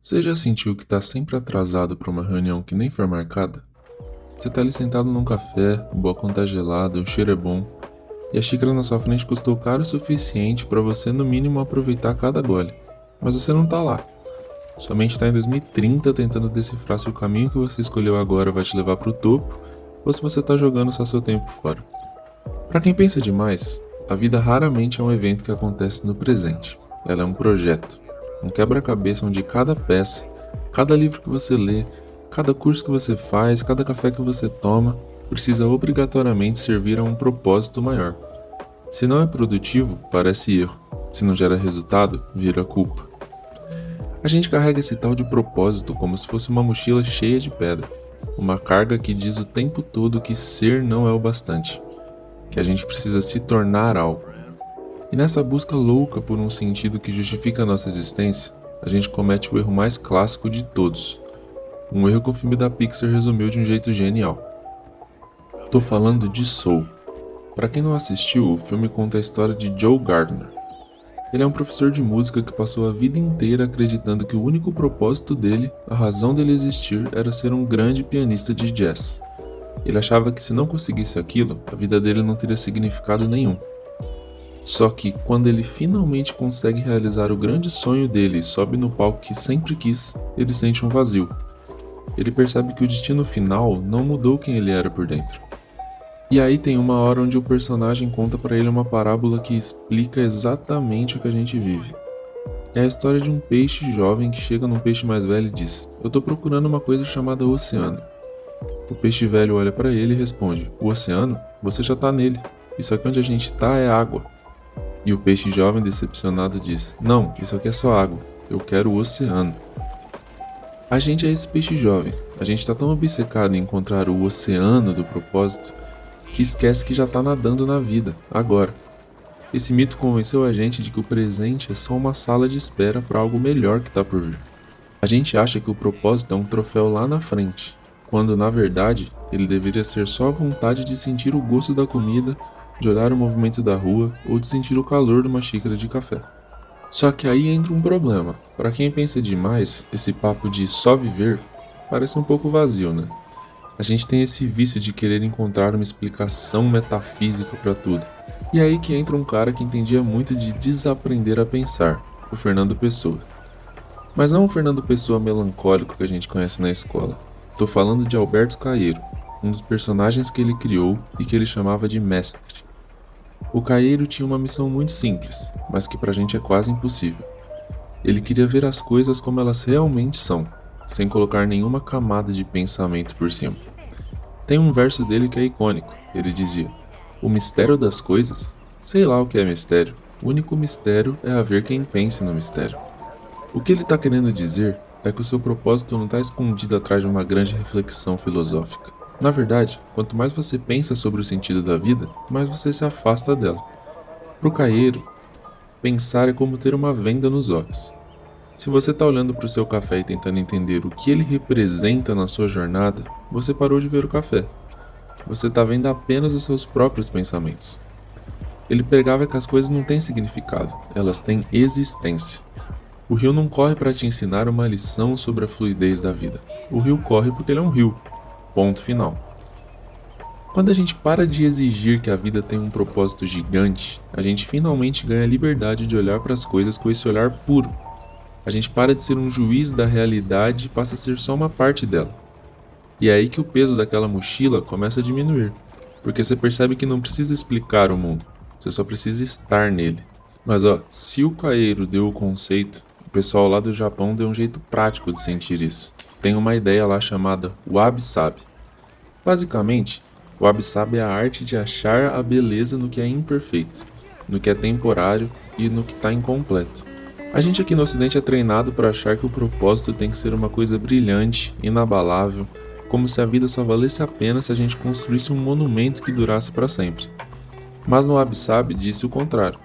Você já sentiu que tá sempre atrasado para uma reunião que nem foi marcada? Você tá ali sentado num café, o balcão tá gelado, o cheiro é bom, e a xícara na sua frente custou caro o suficiente para você no mínimo aproveitar cada gole. Mas você não tá lá. Sua mente tá em 2030 tentando decifrar se o caminho que você escolheu agora vai te levar pro topo ou se você tá jogando só seu tempo fora. Para quem pensa demais, a vida raramente é um evento que acontece no presente. Ela é um projeto, um quebra-cabeça onde cada peça, cada livro que você lê, cada curso que você faz, cada café que você toma, precisa obrigatoriamente servir a um propósito maior. Se não é produtivo, parece erro. Se não gera resultado, vira culpa. A gente carrega esse tal de propósito como se fosse uma mochila cheia de pedra, uma carga que diz o tempo todo que ser não é o bastante, que a gente precisa se tornar algo. E nessa busca louca por um sentido que justifica a nossa existência, a gente comete o erro mais clássico de todos. Um erro que o filme da Pixar resumiu de um jeito genial. Tô falando de Soul. Para quem não assistiu, o filme conta a história de Joe Gardner. Ele é um professor de música que passou a vida inteira acreditando que o único propósito dele, a razão dele existir, era ser um grande pianista de jazz. Ele achava que se não conseguisse aquilo, a vida dele não teria significado nenhum. Só que, quando ele finalmente consegue realizar o grande sonho dele e sobe no palco que sempre quis, ele sente um vazio. Ele percebe que o destino final não mudou quem ele era por dentro. E aí tem uma hora onde o personagem conta pra ele uma parábola que explica exatamente o que a gente vive. É a história de um peixe jovem que chega num peixe mais velho e diz: "Eu tô procurando uma coisa chamada oceano." O peixe velho olha pra ele e responde: "O oceano? Você já tá nele. Isso aqui onde a gente tá é água." E o peixe jovem decepcionado diz: "Não, isso aqui é só água. Eu quero o oceano." A gente é esse peixe jovem. A gente tá tão obcecado em encontrar o oceano do propósito que esquece que já tá nadando na vida, agora. Esse mito convenceu a gente de que o presente é só uma sala de espera para algo melhor que tá por vir. A gente acha que o propósito é um troféu lá na frente, quando na verdade ele deveria ser só a vontade de sentir o gosto da comida, de olhar o movimento da rua ou de sentir o calor de uma xícara de café. Só que aí entra um problema. Para quem pensa demais, esse papo de só viver parece um pouco vazio, né? A gente tem esse vício de querer encontrar uma explicação metafísica para tudo. E é aí que entra um cara que entendia muito de desaprender a pensar, o Fernando Pessoa. Mas não o Fernando Pessoa melancólico que a gente conhece na escola. Tô falando de Alberto Caeiro, um dos personagens que ele criou e que ele chamava de mestre. O Caeiro tinha uma missão muito simples, mas que pra gente é quase impossível. Ele queria ver as coisas como elas realmente são, sem colocar nenhuma camada de pensamento por cima. Tem um verso dele que é icônico. Ele dizia: "O mistério das coisas? Sei lá o que é mistério. O único mistério é haver quem pense no mistério." O que ele está querendo dizer é que o seu propósito não está escondido atrás de uma grande reflexão filosófica. Na verdade, quanto mais você pensa sobre o sentido da vida, mais você se afasta dela. Pro Caeiro, pensar é como ter uma venda nos olhos. Se você está olhando para o seu café e tentando entender o que ele representa na sua jornada, você parou de ver o café. Você está vendo apenas os seus próprios pensamentos. Ele pregava que as coisas não têm significado, elas têm existência. O rio não corre para te ensinar uma lição sobre a fluidez da vida. O rio corre porque ele é um rio. Ponto final. Quando a gente para de exigir que a vida tenha um propósito gigante, a gente finalmente ganha a liberdade de olhar para as coisas com esse olhar puro. A gente para de ser um juiz da realidade e passa a ser só uma parte dela. E é aí que o peso daquela mochila começa a diminuir, porque você percebe que não precisa explicar o mundo, você só precisa estar nele. Mas se o Caeiro deu o conceito, o pessoal lá do Japão deu um jeito prático de sentir isso. Tem uma ideia lá chamada Wabi-Sabi. Basicamente, o Wabi-Sabi é a arte de achar a beleza no que é imperfeito, no que é temporário e no que está incompleto. A gente aqui no Ocidente é treinado para achar que o propósito tem que ser uma coisa brilhante, inabalável, como se a vida só valesse a pena se a gente construísse um monumento que durasse para sempre. Mas no Wabi-Sabi disse o contrário.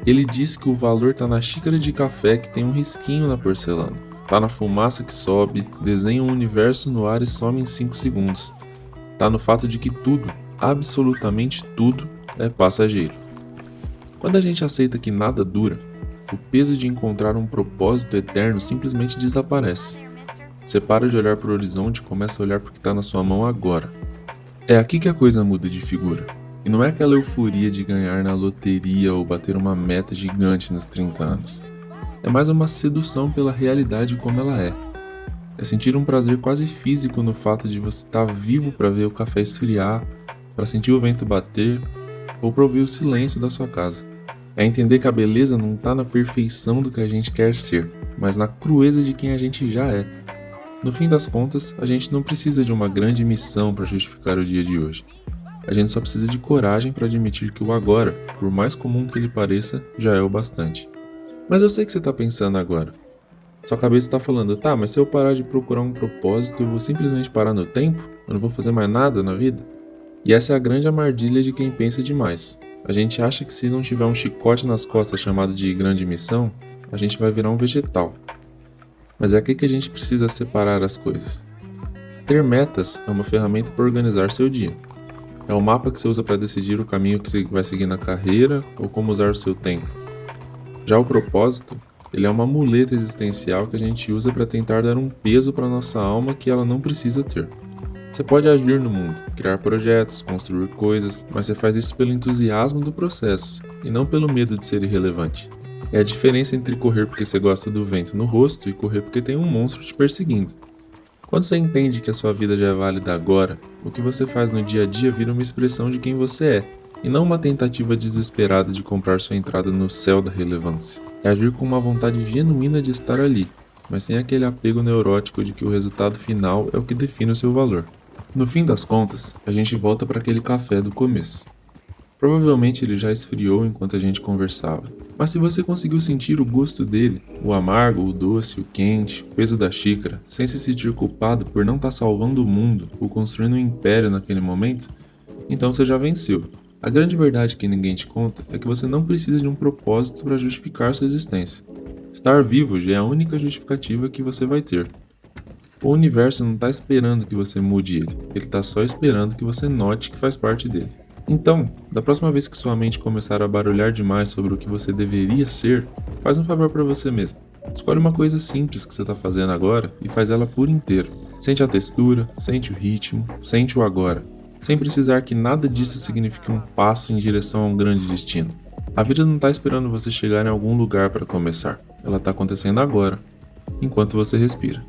Ele disse que o valor está na xícara de café que tem um risquinho na porcelana, está na fumaça que sobe, desenha um universo no ar e some em 5 segundos. Está no fato de que tudo, absolutamente tudo, é passageiro. Quando a gente aceita que nada dura, o peso de encontrar um propósito eterno simplesmente desaparece. Você para de olhar para o horizonte e começa a olhar para o que está na sua mão agora. É aqui que a coisa muda de figura. E não é aquela euforia de ganhar na loteria ou bater uma meta gigante nos 30 anos. É mais uma sedução pela realidade como ela é. É sentir um prazer quase físico no fato de você estar vivo para ver o café esfriar, para sentir o vento bater ou para ouvir o silêncio da sua casa. É entender que a beleza não está na perfeição do que a gente quer ser, mas na crueza de quem a gente já é. No fim das contas, a gente não precisa de uma grande missão para justificar o dia de hoje. A gente só precisa de coragem para admitir que o agora, por mais comum que ele pareça, já é o bastante. Mas eu sei que você está pensando agora. Sua cabeça está falando, tá, mas se eu parar de procurar um propósito, eu vou simplesmente parar no tempo? Eu não vou fazer mais nada na vida? E essa é a grande armadilha de quem pensa demais. A gente acha que se não tiver um chicote nas costas chamado de grande missão, a gente vai virar um vegetal. Mas é aqui que a gente precisa separar as coisas. Ter metas é uma ferramenta para organizar seu dia. É o mapa que você usa para decidir o caminho que você vai seguir na carreira ou como usar o seu tempo. Já o propósito, ele é uma muleta existencial que a gente usa para tentar dar um peso para nossa alma que ela não precisa ter. Você pode agir no mundo, criar projetos, construir coisas, mas você faz isso pelo entusiasmo do processo e não pelo medo de ser irrelevante. É a diferença entre correr porque você gosta do vento no rosto e correr porque tem um monstro te perseguindo. Quando você entende que a sua vida já é válida agora, o que você faz no dia a dia vira uma expressão de quem você é, e não uma tentativa desesperada de comprar sua entrada no céu da relevância. É agir com uma vontade genuína de estar ali, mas sem aquele apego neurótico de que o resultado final é o que define o seu valor. No fim das contas, a gente volta para aquele café do começo. Provavelmente ele já esfriou enquanto a gente conversava, mas se você conseguiu sentir o gosto dele, o amargo, o doce, o quente, o peso da xícara, sem se sentir culpado por não estar salvando o mundo ou construindo um império naquele momento, então você já venceu. A grande verdade que ninguém te conta é que você não precisa de um propósito para justificar sua existência. Estar vivo já é a única justificativa que você vai ter. O universo não está esperando que você mude ele está só esperando que você note que faz parte dele. Então, da próxima vez que sua mente começar a barulhar demais sobre o que você deveria ser, faz um favor para você mesmo. Escolhe uma coisa simples que você está fazendo agora e faz ela por inteiro. Sente a textura, sente o ritmo, sente o agora, sem precisar que nada disso signifique um passo em direção a um grande destino. A vida não está esperando você chegar em algum lugar para começar, ela está acontecendo agora, enquanto você respira.